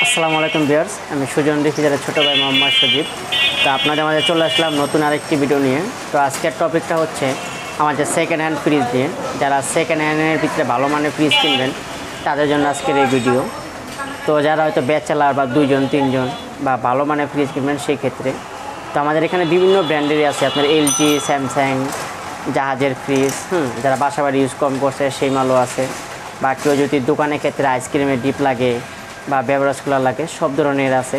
আসসালামু আলাইকুম ভিউয়ার্স, আমি সুজন রেফ্রিজারের ছোটো ভাই মোহাম্মদ সজীব। তো আপনাদের মাঝে চলে আসলাম নতুন আরেকটি ভিডিও নিয়ে। তো আজকের টপিকটা হচ্ছে আমাদের সেকেন্ড হ্যান্ড ফ্রিজ নিয়ে। যারা সেকেন্ড হ্যান্ডের ভিতরে ভালো মানের ফ্রিজ কিনবেন তাদের জন্য আজকের এই ভিডিও। তো যারা হয়তো ব্যাচেলার বা 2জন 3জন বা ভালো মানের ফ্রিজ কিনবেন সেই ক্ষেত্রে তো আমাদের এখানে বিভিন্ন ব্র্যান্ডেরই আছে। আপনার এলজি, স্যামসাং, জাহাজের ফ্রিজ, যারা বাসাবাড়ি ইউজ কম করছে সেই মালও আছে। বা কেউ যদি দোকানের ক্ষেত্রে আইসক্রিমের ডিপ লাগে বা বেভারেজ কুলার লাগে, সব ধরনের আছে।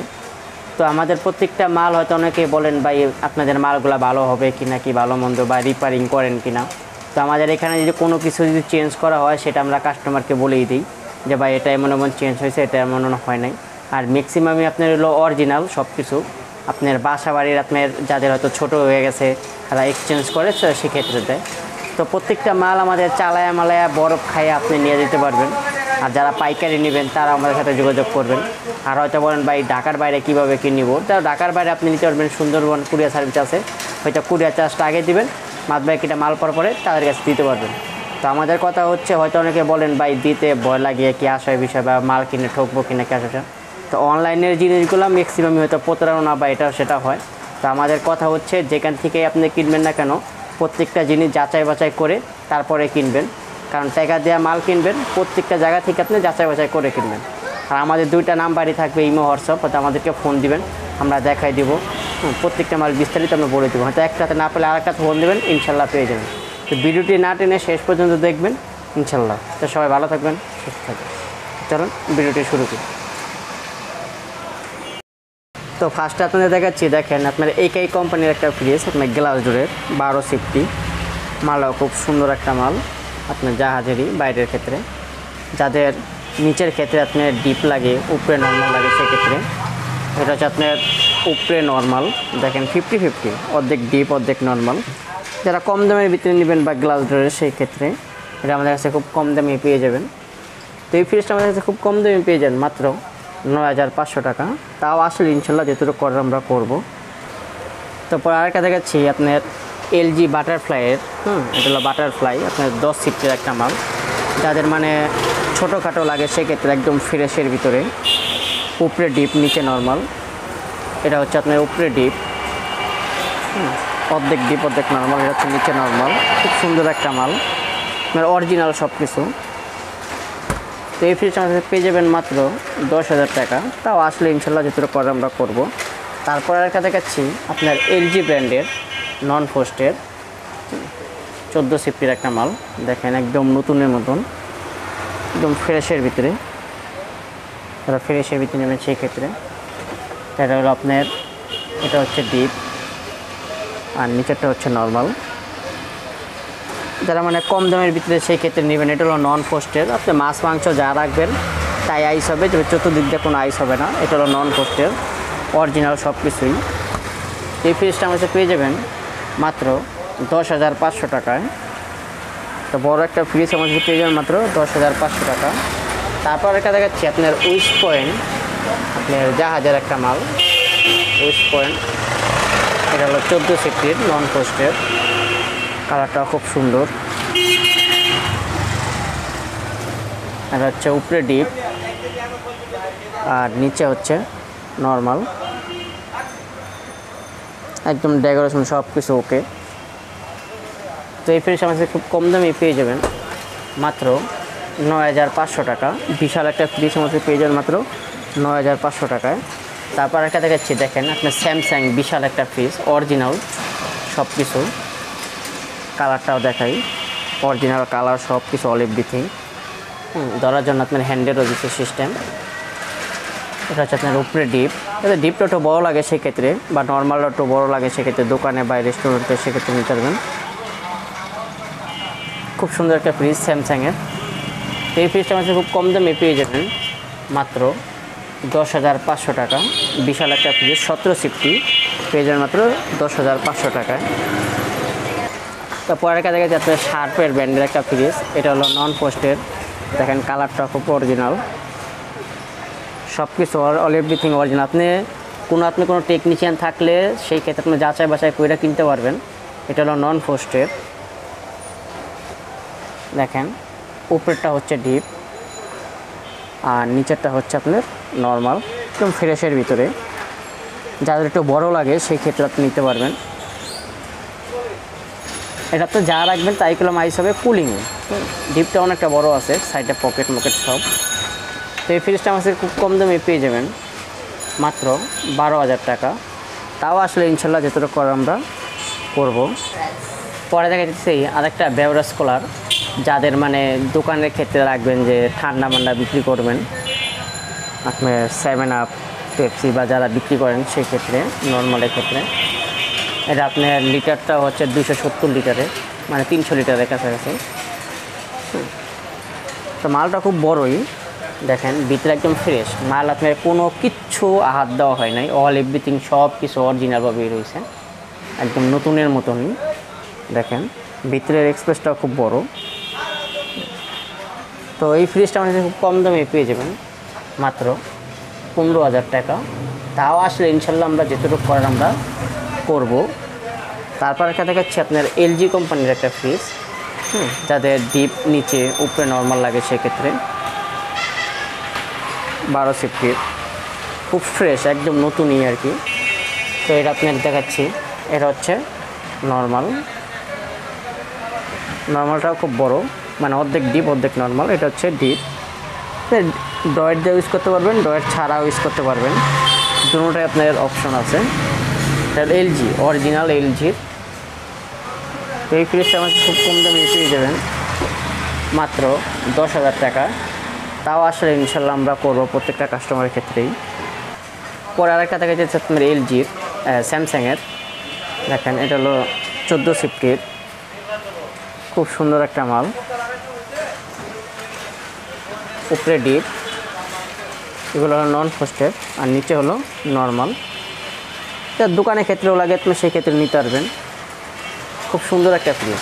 তো আমাদের প্রত্যেকটা মাল হয়তো অনেকে বলেন ভাই আপনাদের মালগুলো ভালো হবে কি না, কি ভালো মন্দ বা রিপেয়ারিং করেন কি না। তো আমাদের এখানে যদি কোনো কিছু যদি চেঞ্জ করা হয় সেটা আমরা কাস্টমারকে বলেই দিই যে ভাই এটা এমন এমন চেঞ্জ হয়েছে, এটা এমন হয় নাই। আর ম্যাক্সিমামই আপনার হলো অরিজিনাল সব কিছু। আপনার বাসা বাড়ির আপনার যাদের হয়তো ছোটো হয়ে গেছে তারা এক্সচেঞ্জ করে সেক্ষেত্রে দেয়। তো প্রত্যেকটা মাল আমাদের চালায়া মালায়া বরফ খাইয়ে আপনি নিয়ে যেতে পারবেন। আর যারা পাইকারি নেবেন তারা আমাদের সাথে যোগাযোগ করবেন। আর হয়তো বলেন ভাই ঢাকার বাইরে কীভাবে কী নিব, তা ঢাকার বাইরে আপনি নিতে পারবেন। সুন্দরবন কুরিয়ার সার্ভিস আছে, হয়তো কুরিয়ার চার্জটা আগে দিবেন, মাছ বাকিটা মাল পরে তাদের কাছে দিতে পারবেন। তো আমাদের কথা হচ্ছে হয়তো অনেকে বলেন ভাই দিতে ভয় লাগিয়ে কি আসার বিষয় বা মাল কিনে ঠকবো কিনা কি আসা। তো অনলাইনের জিনিসগুলো ম্যাক্সিমামই হয়তো প্রতারণা বা এটা সেটা হয়। তো আমাদের কথা হচ্ছে যেখান থেকে আপনি কিনবেন না কেন প্রত্যেকটা জিনিস যাচাই বাছাই করে তারপরে কিনবেন। কারণ টাকা দেওয়া মাল কিনবেন, প্রত্যেকটা জায়গা থেকে আপনি যাচাই বাছাই করে কিনবেন। আর আমাদের 2টা নাম্বারই থাকবে, ইমো, হোয়াটসঅ্যাপ। হয়তো আমাদেরকে ফোন দিবেন, আমরা দেখাই দিব। প্রত্যেকটা মাল বিস্তারিত আমরা বলে দেবো। হয়তো একটাতে না পেলে আরেকটাতে ফোন দেবেন, ইনশাল্লাহ পেয়ে যাবেন। তো ভিডিওটি না টেনে শেষ পর্যন্ত দেখবেন ইনশাল্লাহ। তো সবাই ভালো থাকবেন, সুস্থ থাকবেন। চলুন ভিডিওটি শুরু করি। তো ফার্স্টে আপনাদের দেখাচ্ছি, দেখেন আপনার এইকাই কোম্পানির একটা ফ্রিজ, আপনার গ্লাস ডোরের 12 সিফটি মালও খুব সুন্দর একটা মাল। আপনার জাহাজেরই বাইরের ক্ষেত্রে, যাদের নিচের ক্ষেত্রে আপনার ডিপ লাগে, উপরে নর্মাল লাগে, সেক্ষেত্রে এটা হচ্ছে আপনার উপরে নর্মাল। দেখেন 50-50, অর্ধেক ডিপ অর্ধেক নর্মাল। যারা কম দামের ভিতরে নেবেন বা গ্লাস ডোরের, সেই ক্ষেত্রে এটা আমাদের কাছে খুব কম দামে পেয়ে যাবেন। তো এই ফ্রিজটা আমাদের কাছে খুব কম দামে পেয়ে যান, মাত্র 9,500 টাকা। তাও আসলে ইনশাল্লাহ যেটুকু করার আমরা করবো। তো পরে আরেকটা দেখাচ্ছি আপনার এলজি বাটারফ্লাইয়ের, এটা হলো বাটারফ্লাই, আপনার 10 সিফটের একটা মাল। যাদের মানে ছোটোখাটো লাগে সেক্ষেত্রে একদম ফ্রেশের ভিতরে, উপরে ডিপ নিচে নর্মাল। এটা হচ্ছে আপনার উপরে ডিপ, অর্ধেক ডিপ অর্ধেক নর্মাল। এটা হচ্ছে নিচে নর্মাল। খুব সুন্দর একটা মাল, আপনার অরিজিনাল সব কিছু। তো এই ফ্রিজটা আমাদের পেয়ে যাবেন মাত্র 10,000 টাকা। তাও আসলে ইনশাল্লাহ যেটুকু করে আমরা করবো। তারপর একটা দেখাচ্ছি আপনার এলজি ব্র্যান্ডের নন ফ্রস্টের 14 সিফটির একটা মাল। দেখেন একদম নতুনের মতন, একদম ফ্রেশের ভিতরে। যারা ফ্রেশের ভিতরে নেবেন সেই ক্ষেত্রে এটা হলো আপনার, এটা হচ্ছে ডিপ আর নিচেরটা হচ্ছে নর্মাল। যারা মানে কম দামের ভিতরে সেই ক্ষেত্রে নেবেন, এটা হলো নন ফ্রস্টের। আপনি মাছ মাংস যা রাখবেন তাই আইস হবে, তবে চতুর্দিক দিয়ে কোনো আইস হবে না। এটা হলো নন ফ্রস্টের, অরিজিনাল সব কিছুই। এই ফ্রিজটা আমাদের পেয়ে যাবেন মাত্র 10,500 টাকায়। তো বড় একটা ফ্রিজ আমাদের পেয়ে যাবেন মাত্র 10,500 টাকা। তারপর একটা দেখাচ্ছি আপনার উইস্ট পয়েন্ট, আপনার জাহাজের একটা মাল, উইস্ট পয়েন্ট। এটা হলো 14 সিফটির নন ফ্রস্টের, কালারটা খুব সুন্দর। এটা হচ্ছে উপরে ডিপ আর নিচে হচ্ছে নর্মাল। একদম ডেকোরেশন সব কিছু ওকে। তো এই ফ্রিজটা আমাদের খুব কম দামে পেয়ে যাবেন মাত্র 9,500 টাকা। বিশাল একটা ফ্রিজ আমাদের পেয়ে যাবেন মাত্র 9,500 টাকায়। তারপর একটা দেখাচ্ছি, দেখেন আপনার স্যামসাং বিশাল একটা ফ্রিজ, অরিজিনাল সব কিছু। কালারটাও দেখাই, অরিজিনাল কালার সব কিছু, অল এভরিথিং। ধরার জন্য আপনার হ্যান্ডেলও দিচ্ছে সিস্টেম। এটা হচ্ছে আপনার উপরে ডিপ। এটা ডিপটা একটু বড়ো লাগে সেক্ষেত্রে, বা নর্মালটা একটু বড়ো লাগে সেক্ষেত্রে দোকানে বা রেস্টুরেন্টে সেক্ষেত্রে নিতে পারবেন। খুব সুন্দর একটা ফ্রিজ স্যামসাংয়ের। এই ফ্রিজটা আমাদের খুব কম দামে পেয়ে যাবেন মাত্র 10,500 টাকা। বিশাল একটা ফ্রিজ 17 সিফটি পেয়ে যাবেন মাত্র 10,500 টাকায়। তারপর একটা দেখা যাচ্ছে আপনার শার্পের ব্র্যান্ডের একটা ফ্রিজ। এটা হলো নন ফ্রস্টের। দেখেন কালারটা খুব অরিজিনাল, সব কিছু অল এভরিথিং অরিজিনাল। আপনি কোনো টেকনিশিয়ান থাকলে সেই ক্ষেত্রে আপনি যাচাই বাছাই করে কিনতে পারবেন। এটা হলো নন ফ্রস্টের। দেখেন উপরেরটা হচ্ছে ডিপ, আর নিচেরটা হচ্ছে আপনার নর্মাল, একদম ফ্রেশের ভিতরে। যাদের একটু বড় লাগে সেই ক্ষেত্রে আপনি নিতে পারবেন। এটা তো যা রাখবেন তাই মাইস হবে কুলিংয়ে। ডিপটা অনেকটা বড় আছে, সাইডে পকেট মকেট সব। তো এই ফ্রিজটা আমাদের খুব কম দামে পেয়ে যাবেন, মাত্র 12,000 টাকা। তাও আসলে ইনশাল্লাহ যতটুকু করে আমরা করব। পরে দেখা যাচ্ছে আরেকটা বেভারেজ কুলার, যাদের মানে দোকানের ক্ষেত্রে রাখবেন, যে ঠান্ডা মান্ডা বিক্রি করবেন, আপনার 7 আপ, পেপসি বা যারা বিক্রি করেন সেই ক্ষেত্রে, নর্মালের ক্ষেত্রে। এটা আপনার লিটারটা হচ্ছে 270 লিটারের, মানে 300 লিটারের কাছাকাছি। তো মালটা খুব বড়ই, দেখেন ভিতরে একদম ফ্রেশ মাল, আপনার কোনো কিচ্ছু হাত দেওয়া হয় নাই, অল এভরিথিং সব কিছু অরিজিনালভাবেই রয়েছে, একদম নতুনের মতনই। দেখেন ভিতরের এক্সপ্রেসটাও খুব বড়। তো এই ফ্রিজটা আমাদের খুব কম দামে পেয়ে যাবেন, মাত্র 15,000 টাকা। তাও আসলে ইনশাল্লাহ আমরা যেটুকু করার আমরা করব। তারপর একটা দেখাচ্ছি আপনার এলজি কোম্পানির একটা ফ্রিজ, যাদের ডিপ নিচে উপরে নর্মাল লাগে, সেক্ষেত্রে 12 সিফটির, খুব ফ্রেশ একদম নতুনই আর কি। তো এটা আপনার দেখাচ্ছি, এটা হচ্ছে নর্মালটাও খুব বড়, মানে অর্ধেক ডিপ অর্ধেক নর্মাল। এটা হচ্ছে ডিপ, ডয়ের দিয়ে ইউজ করতে পারবেন, ডয়ের ছাড়াও ইউজ করতে পারবেন, দুটোটাই আপনার অপশন আছে। এটা এলজি, অরিজিনাল এলজির। তো এই ফ্রিজটা আমাকে খুব কম দামে পেয়ে যাবেন, মাত্র 10,000 টাকা। তাও আসলে ইনশাল্লাহ আমরা করবো প্রত্যেকটা কাস্টমারের ক্ষেত্রেই। পরে আরেকটা দেখা যাচ্ছে আপনার এলজির, স্যামসাংয়ের। দেখেন এটা হলো 14 সিফটির, খুব সুন্দর একটা মাল, উপরে ডিপ, এগুলো হলো নন ফ্রস্টেড, আর নিচে হলো নর্মাল। এটা দোকানের ক্ষেত্রেও লাগে, আপনি সেই ক্ষেত্রে নিতে পারবেন। খুব সুন্দর একটা ফ্রিজ।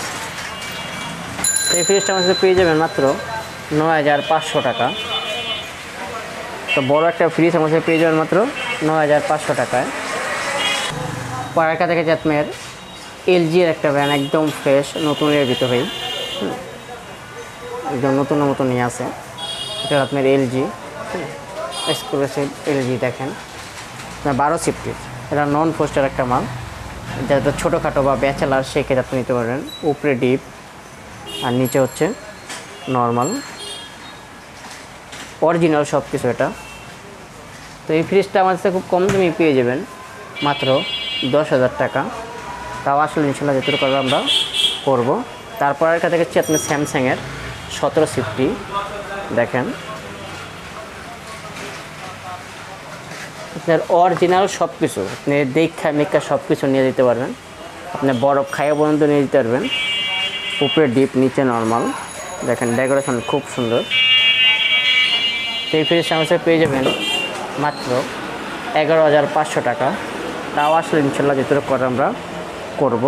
এই ফ্রিজটা আমাদের পেয়ে যাবেন মাত্র 9,500 টাকা। তো বড় একটা ফ্রিজ আমাদের পেয়ে যাবেন মাত্র 9,500 টাকায়। পরে একটা দেখা যায় আপনার এলজির একটা ব্র্যান্ড, একদম ফ্রেশ নতুনের ভিতরেই, একদম নতুনের মতো নিয়ে আসে। এটা আপনার এলজি এক্সক্লুসিভ এলজি। দেখেন 12 সিফটির, এটা নন ফ্রস্টের একটা মাল, যাতে ছোটোখাটো বা ব্যাচেলার সেক্ষেত্রে আপনি নিতে পারবেন। উপরে ডিপ আর নিচে হচ্ছে নর্মাল, অরিজিনাল সব কিছু এটা। তো এই ফ্রিজটা আমাদের খুব কম দামে পেয়ে যাবেন, মাত্র 10,000 টাকা। তাও আসলে ইনশাল্লাহ যেটুকু করবো আমরা করবো। তারপর আর কাছে দেখছি আপনার স্যামসাংয়ের 17 সিফটি। দেখেন আপনার অরিজিনাল সব কিছু, আপনি দেখা মেকা সব কিছু নিয়ে যেতে পারবেন। আপনি বরফ খাইয়ে পর্যন্ত নিয়ে যেতে পারবেন। উপরে ডিপ, নিচে নর্মাল। দেখেন ডেকোরেশন খুব সুন্দর। তো এই ফ্রিজটা আমাদের পেয়ে যাবেন মাত্র 11,500 টাকা। তাও আসলে ইনশাল্লাহ যেটুকু করে আমরা করব।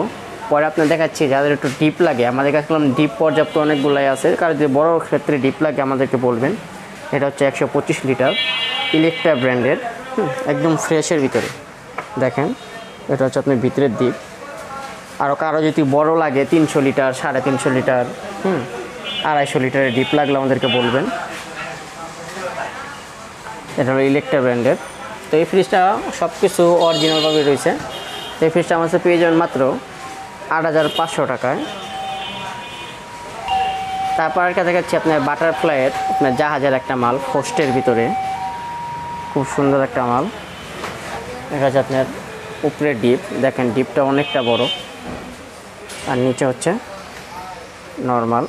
পরে আপনার দেখাচ্ছি যাদের একটু ডিপ লাগে, আমাদের কাছে ডিপ পর্যাপ্ত অনেকগুলাই আছে, কারণ যদি বড় ক্ষেত্রে ডিপ লাগে আমাদেরকে বলবেন। এটা হচ্ছে 125 লিটার ইলেকট্রা ব্র্যান্ডের, একদম ফ্রেশের ভিতরে। দেখেন এটা হচ্ছে আপনার ভিতরের ডিপ। আরও কারো যদি বড় লাগে 300 লিটার, 350 লিটার, 250 লিটারের ডিপ লাগলে আমাদেরকে বলবেন। এটা হলো ইলেকট্রা ব্র্যান্ডের। তো এই ফ্রিজটা সব কিছু অরিজিনালভাবে রয়েছে। তো এই ফ্রিজটা আমাদের পেয়ে যাবেন মাত্র 8,500 টাকায়। তারপর একটা দেখাচ্ছি আপনার বাটারফ্লাইয়ের, আপনার জাহাজের একটা মাল, ফ্রস্টের ভিতরে, খুব সুন্দর একটা মাল। এটা হচ্ছে আপনার উপরে ডিপ, দেখেন ডিপটা অনেকটা বড়, আর নিচে হচ্ছে নর্মাল।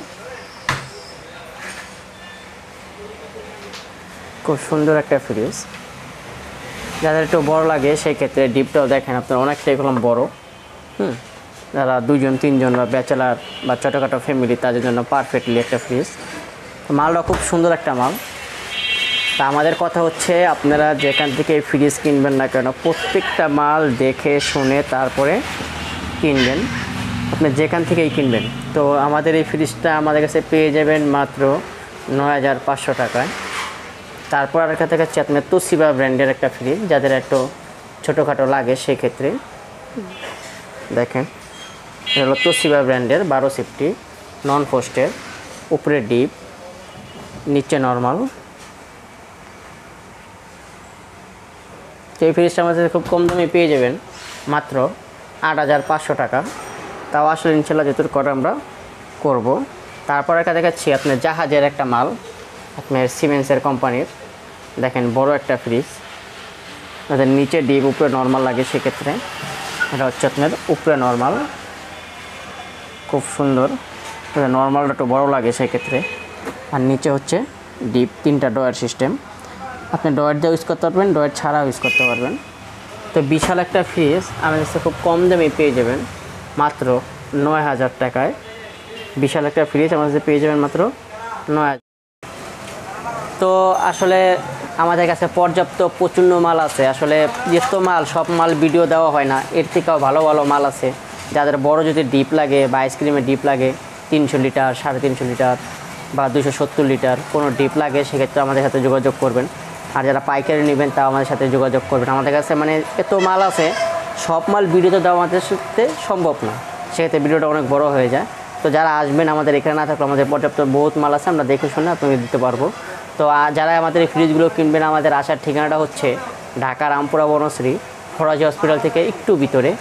খুব সুন্দর একটা ফ্রিজ, যাদের একটু বড় লাগে সেই ক্ষেত্রে ডিপটাও দেখেন আপনার অনেকটাই বড়। যারা 2-3 বা ব্যাচেলার বা ছোটোখাটো ফ্যামিলি, তাদের জন্য পারফেক্টলি একটা ফ্রিজ। মালটা খুব সুন্দর একটা মাল। তা আমাদের কথা হচ্ছে, আপনারা যেখান থেকে এই ফ্রিজ কিনবেন না কেন, প্রত্যেকটা মাল দেখে শুনে তারপরে কিনবেন, আপনি যেখান থেকেই কিনবেন। তো আমাদের এই ফ্রিজটা আমাদের কাছে পেয়ে যাবেন মাত্র 9,500 টাকায়। তারপর আর একটা দেখাচ্ছি আপনার তোশিবা ব্র্যান্ডের একটা ফ্রিজ, যাদের একটু ছোটোখাটো লাগে সেক্ষেত্রে। দেখেন এটা হলো তোশিবা ব্র্যান্ডের 12 সিফটি, নন ফ্রস্টের, উপরে ডিপ, নিচে নর্মাল। এই ফ্রিজটা আমাদের খুব কম দামে পেয়ে যাবেন, মাত্র 8,500 টাকা। তাও আসলে ইনশাল্লাহ যেহেতু করে আমরা করব। তারপর একটা দেখাচ্ছি আপনার জাহাজের একটা মাল, আপনার সিমেন্সের কোম্পানির। দেখেন বড় একটা ফ্রিজ, আপনাদের নিচে ডিপ উপরে নর্মাল লাগে, সেক্ষেত্রে এটা হচ্ছে আপনার উপরে নর্মাল, খুব সুন্দর। নর্মালটা একটু বড়ো লাগে সেক্ষেত্রে, আর নিচে হচ্ছে ডিপ, 3টা ডয়ার সিস্টেম। আপনি ডয়ার দিয়ে ইউজ করতে পারবেন, ডয়ার ছাড়াও ইউজ করতে পারবেন। তো বিশাল একটা ফ্রিজ আমাদের কাছে খুব কম দামে পেয়ে যাবেন, মাত্র 9,000 টাকায়। বিশাল একটা ফ্রিজ আমাদের কাছে পেয়ে যাবেন মাত্র 9,000। তো আসলে আমাদের কাছে পর্যাপ্ত প্রচণ্ড মাল আছে। আসলে যেত মাল, সব মাল ভিডিও দেওয়া হয় না, এর থেকেও ভালো ভালো মাল আছে। যাদের বড় যদি ডিপ লাগে বা আইসক্রিমের ডিপ লাগে 300 লিটার, 350 লিটার বা 270 লিটার কোনো ডিপ লাগে, সেক্ষেত্রে আমাদের সাথে যোগাযোগ করবেন। আর যারা পাইকারি নেবেন তাও আমাদের সাথে যোগাযোগ করবেন। আমাদের কাছে মানে এত মাল আছে, সব মাল ভিডিওতে দেওয়া আমাদের সাথে সম্ভব না, সেক্ষেত্রে ভিডিওটা অনেক বড় হয়ে যায়। তো যারা আসবেন, আমাদের এখানে না থাকলে আমাদের পর্যাপ্ত বহুত মাল আছে, আমরা দেখে শুনে আপনাকে দিতে পারবো। তো যারা আমাদের এই ফ্রিজগুলো কিনবেন, আমাদের আসার ঠিকানাটা হচ্ছে ঢাকা রামপুরা বনশ্রী ফরাজি হসপিটাল থেকে একটু ভিতরে,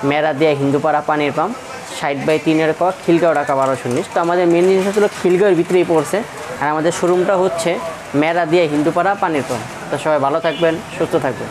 মেরাদিয়া হিন্দুপাড়া পানির পাম্প, 60/3 ক, খিলগাঁও, ঢাকা 1219। তো আমাদের মেন জিনিস হচ্ছিল খিলগাঁওয়ের ভিতরেই পড়ছে, আর আমাদের শোরুমটা হচ্ছে মেরাদিয়া হিন্দুপাড়া পানির পাম্প। তো সবাই ভালো থাকবেন, সুস্থ থাকবেন।